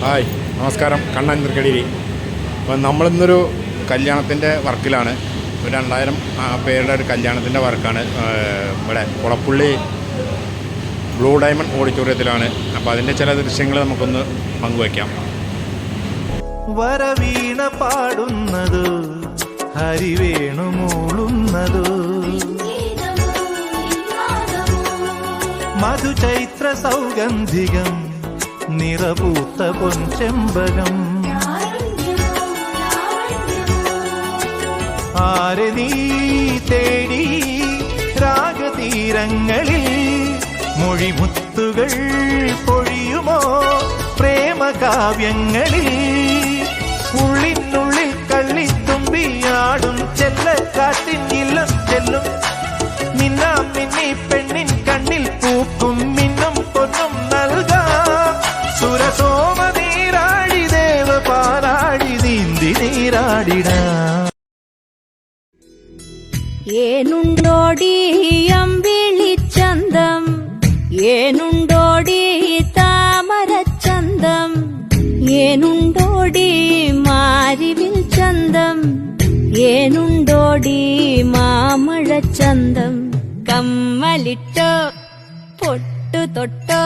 Hi, നമസ്കാരം. കണ്ണൻ തൃക്കടിരി. അപ്പം നമ്മളിന്നൊരു കല്യാണത്തിൻ്റെ വർക്കിലാണ്. ഒരു 2000 പേരുടെ ഒരു കല്യാണത്തിൻ്റെ വർക്കാണ്. ഇവിടെ കുളപ്പുള്ളി ബ്ലൂ ഡയമണ്ട് ഓഡിറ്റോറിയത്തിലാണ്. അപ്പോൾ അതിൻ്റെ ചില ദൃശ്യങ്ങൾ നമുക്കൊന്ന് പങ്കുവയ്ക്കാം. വരവീണ പാടുന്നതു ഹരിവേണു മൂളുന്നതു മധുചൈത്ര സൗഗന്ധികം നിറപൂത്ത പൊൻചെമ്പകം ആരെ നീ തേടി രാഗതീരങ്ങളിൽ മൊഴിമുത്തുകൾ പൊഴിയുമോ പ്രേമകാവ്യങ്ങളിൽ ഉള്ളിനുള്ളിൽ കള്ളിത്തുമ്പിയാടും ചെല്ലക്കാറ്റിൻ ഇല്ലം ചെല്ലും മിന്നാം മിന്നി പെണ്ണിൻ കണ്ണിൽ പൂക്കും മിന്നും പൊന്നും നൽകാം സുരസോമ നീരാടി ദേവ പാലാടി നീന്തി നീരാടിടാം. ഏനുണ്ടോടി അമ്പിളിച്ചന്തം, ഏനുണ്ടോടി താമരച്ചന്തം, ഏനുണ്ടോടി മാരിവിൽ ചന്തം, ഏനുണ്ടോടി മാമഴച്ചന്തം. കമ്മലിട്ടോ പൊട്ടു തൊട്ടോ